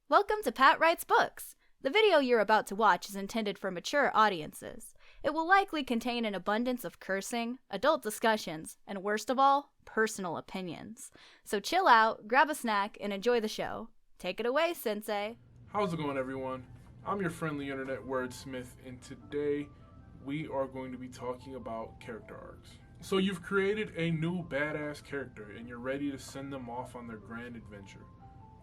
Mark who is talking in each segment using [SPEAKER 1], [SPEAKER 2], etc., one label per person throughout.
[SPEAKER 1] Welcome to Pat Writes Books. The video you're about to watch is intended for mature audiences. It will likely contain an abundance of cursing, adult discussions, and worst of all, personal opinions. So chill out, grab a snack, and enjoy the show. Take it away, Sensei.
[SPEAKER 2] How's it going, everyone? I'm your friendly internet wordsmith, and today we are going to be talking about character arcs. So you've created a new badass character, and you're ready to send them off on their grand adventure.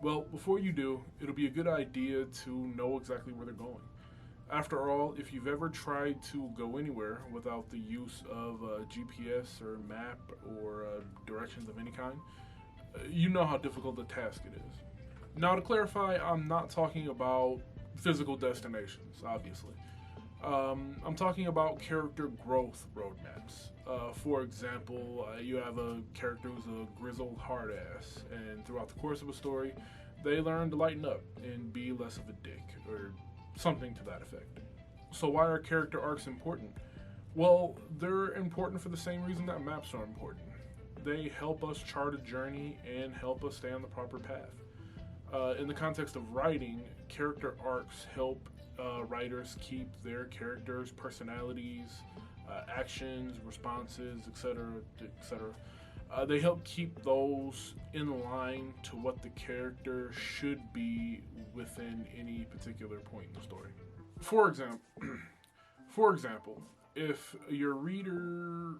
[SPEAKER 2] Well, before you do, it'll be a good idea to know exactly where they're going. After all, if you've ever tried to go anywhere without the use of a GPS or map or directions of any kind, you know how difficult a task it is. Now, to clarify, I'm not talking about physical destinations, obviously. I'm talking about character growth roadmaps. For example, you have a character who's a grizzled hard ass, and throughout the course of a story, they learn to lighten up and be less of a dick, or something to that effect. So why are character arcs important? Well, they're important for the same reason that maps are important. They help us chart a journey and help us stay on the proper path. In the context of writing, character arcs help writers keep their characters' personalities, actions, responses, etc., etc. They help keep those in line to what the character should be within any particular point in the story. For example, if your reader,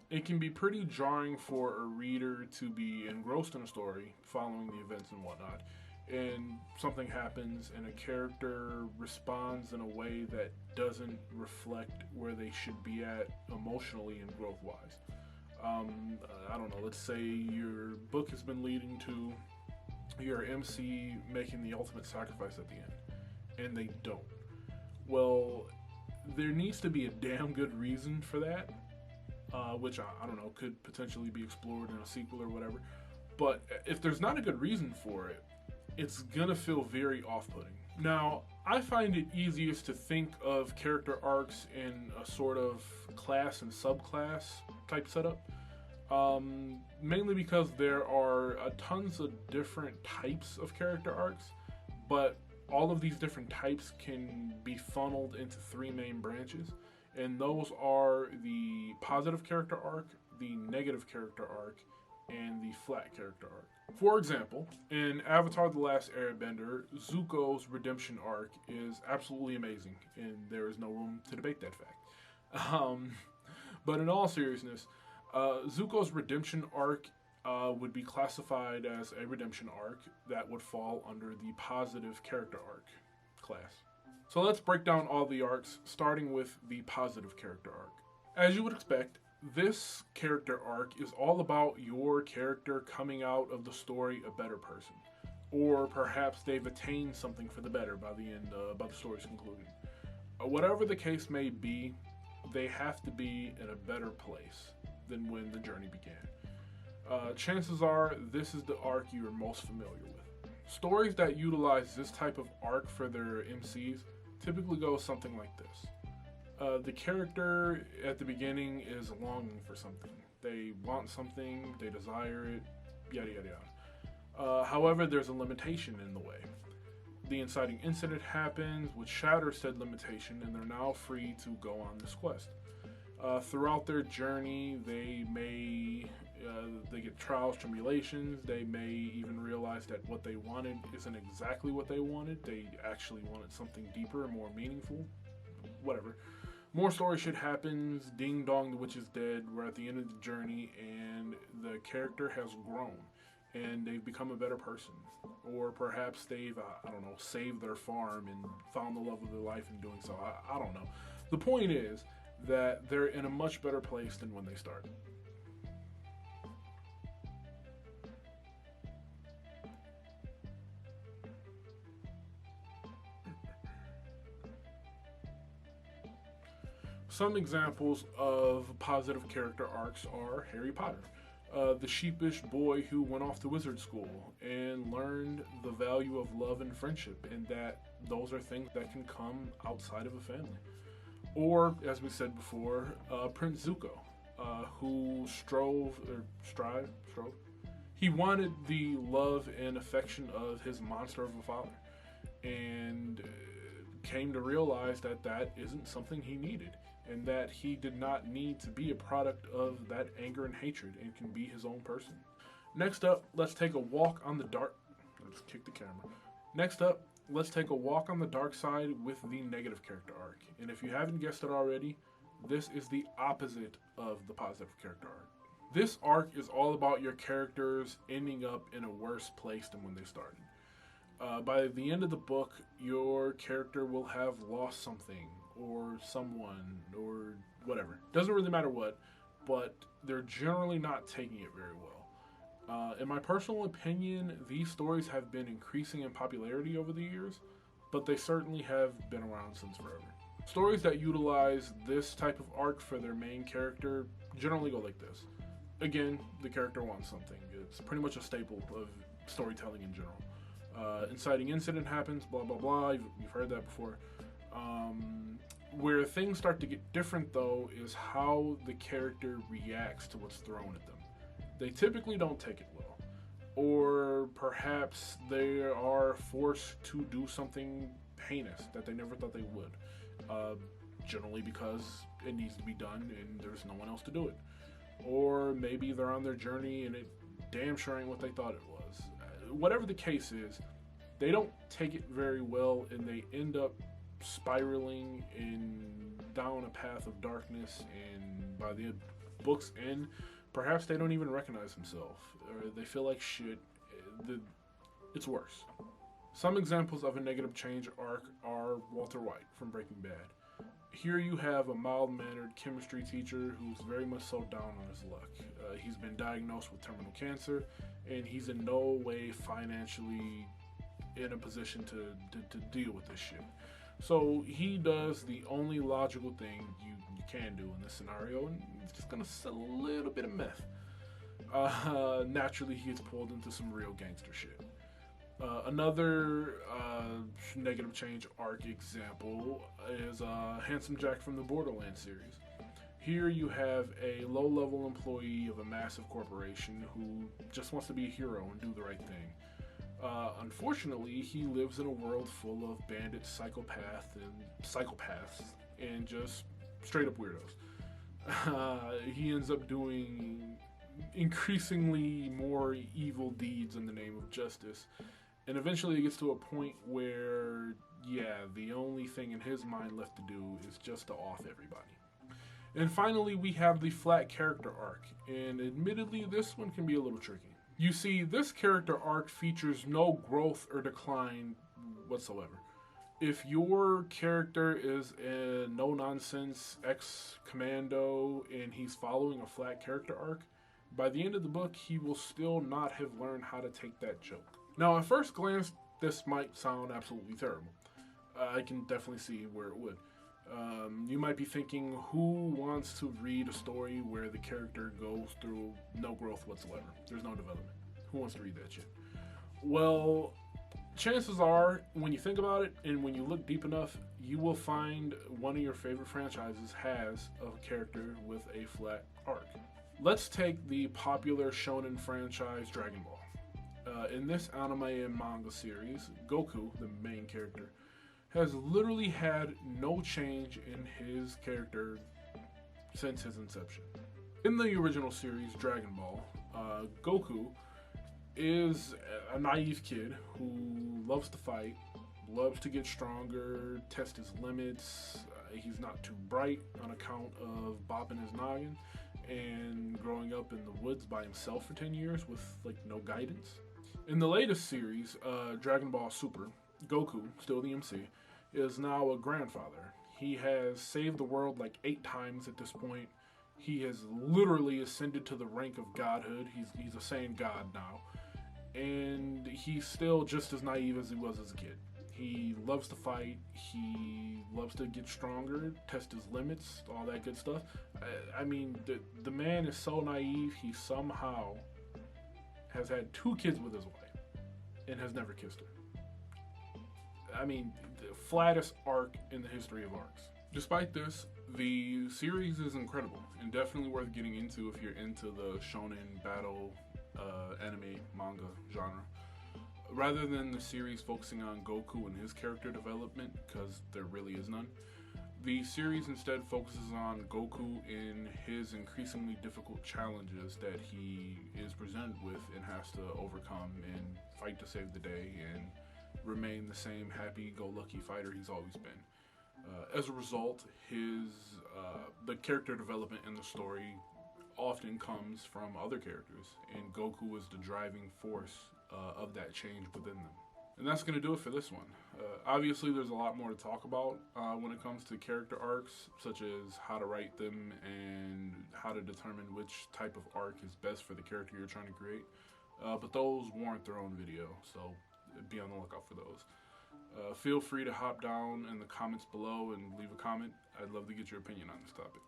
[SPEAKER 2] it can be pretty jarring for a reader to be engrossed in a story, following the events and whatnot, and something happens and a character responds in a way that doesn't reflect where they should be at emotionally and growth-wise. I don't know, let's say your book has been leading to your MC making the ultimate sacrifice at the end, and they don't. Well, there needs to be a damn good reason for that, which I don't know, could potentially be explored in a sequel or whatever. But if there's not a good reason for it, it's gonna feel very off-putting. Now, I find it easiest to think of character arcs in a sort of class and subclass type setup, mainly because there are tons of different types of character arcs, but all of these different types can be funneled into three main branches, and those are the positive character arc, the negative character arc, and the flat character arc. For example, in Avatar: The Last Airbender, Zuko's redemption arc is absolutely amazing, and there is no room to debate that fact. But in all seriousness, Zuko's redemption arc would be classified as a redemption arc that would fall under the positive character arc class. So let's break down all the arcs, starting with the positive character arc. As you would expect, this character arc is all about your character coming out of the story a better person, or perhaps they've attained something for the better by the end, by the story's concluding. Whatever the case may be, they have to be in a better place than when the journey began. Chances are this is the arc you are most familiar with. Stories that utilize this type of arc for their MCs typically go something like this. The character at the beginning is longing for something. They want something, they desire it, yada yada yada. However, there's a limitation in the way. The inciting incident happens, which shatters said limitation, and they're now free to go on this quest. Throughout their journey, they get trials, tribulations. They may even realize that what they wanted isn't exactly what they wanted. They actually wanted something deeper and more meaningful. Whatever. More story shit happens. Ding dong, the witch is dead. We're at the end of the journey, and the character has grown, and they've become a better person. Or perhaps they've, saved their farm and found the love of their life in doing so. I don't know. The point is that they're in a much better place than when they started. Some examples of positive character arcs are Harry Potter, the sheepish boy who went off to wizard school and learned the value of love and friendship, and that those are things that can come outside of a family. Or, as we said before, Prince Zuko, who strove He wanted the love and affection of his monster of a father, and came to realize that that isn't something he needed, and that he did not need to be a product of that anger and hatred and can be his own person. Next up, let's take a walk on the dark. Let's kick the camera. Next up, let's take a walk on the dark side with the negative character arc. And if you haven't guessed it already, this is the opposite of the positive character arc. This arc is all about your characters ending up in a worse place than when they started. By the end of the book, your character will have lost something or someone or whatever. Doesn't really matter what, but they're generally not taking it very well. In my personal opinion, these stories have been increasing in popularity over the years, but they certainly have been around since forever. Stories that utilize this type of arc for their main character generally go like this. Again, the character wants something. It's pretty much a staple of storytelling in general. Inciting incident happens, blah, blah, blah. You've heard that before. Where things start to get different, though, is how the character reacts to what's thrown at them. They typically don't take it well. Or perhaps they are forced to do something heinous that they never thought they would. Generally because it needs to be done and there's no one else to do it. Or maybe they're on their journey and it damn sure ain't what they thought it was. Whatever the case is, they don't take it very well and they end up spiraling down a path of darkness, and by the book's end, perhaps they don't even recognize themselves, or they feel like shit. It's worse. Some examples of a negative change arc are Walter White from Breaking Bad. Here you have a mild-mannered chemistry teacher who's very much so down on his luck. He's been diagnosed with terminal cancer, and he's in no way financially in a position to deal with this shit. So he does the only logical thing you can do in this scenario, and he's just gonna sell a little bit of meth. Naturally, he gets pulled into some real gangster shit. Another negative change arc example is Handsome Jack from the Borderlands series. Here you have a low-level employee of a massive corporation who just wants to be a hero and do the right thing. Unfortunately, he lives in a world full of bandits, psychopaths, and just straight-up weirdos. He ends up doing increasingly more evil deeds in the name of justice. And eventually it gets to a point where, the only thing in his mind left to do is just to off everybody. And finally, we have the flat character arc. And admittedly, this one can be a little tricky. You see, this character arc features no growth or decline whatsoever. If your character is a no-nonsense ex-commando and he's following a flat character arc, by the end of the book, he will still not have learned how to take that joke. Now, at first glance, this might sound absolutely terrible. I can definitely see where it would. You might be thinking, who wants to read a story where the character goes through no growth whatsoever? There's no development. Who wants to read that shit? Well, chances are, when you think about it and when you look deep enough, you will find one of your favorite franchises has a character with a flat arc. Let's take the popular shonen franchise Dragon Ball. In this anime and manga series, Goku, the main character, has literally had no change in his character since his inception. In the original series, Dragon Ball, Goku is a naive kid who loves to fight, loves to get stronger, test his limits. He's not too bright on account of bopping his noggin and growing up in the woods by himself for 10 years with no guidance. In the latest series, Dragon Ball Super, Goku, still the MC, is now a grandfather. He has saved the world 8 times at this point. He has literally ascended to the rank of godhood. He's a Saiyan god now. And he's still just as naive as he was as a kid. He loves to fight. He loves to get stronger, test his limits, all that good stuff. The man is so naive, he somehow has had 2 kids with his wife and has never kissed her. The flattest arc in the history of arcs. Despite this, the series is incredible and definitely worth getting into if you're into the shonen battle anime, manga genre. Rather than the series focusing on Goku and his character development, because there really is none, the series instead focuses on Goku in his increasingly difficult challenges that he is presented with and has to overcome and fight to save the day and remain the same happy-go-lucky fighter he's always been. As a result, the character development in the story often comes from other characters, and Goku is the driving force of that change within them. And that's going to do it for this one. Obviously, there's a lot more to talk about when it comes to character arcs, such as how to write them and how to determine which type of arc is best for the character you're trying to create. But those warrant their own video, so be on the lookout for those. Feel free to hop down in the comments below and leave a comment. I'd love to get your opinion on this topic.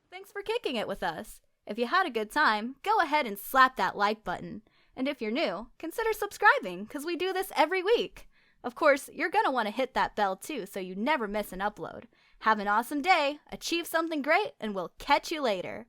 [SPEAKER 1] Thanks for kicking it with us. If you had a good time, go ahead and slap that like button. And if you're new, consider subscribing, because we do this every week. Of course, you're going to want to hit that bell too, so you never miss an upload. Have an awesome day, achieve something great, and we'll catch you later.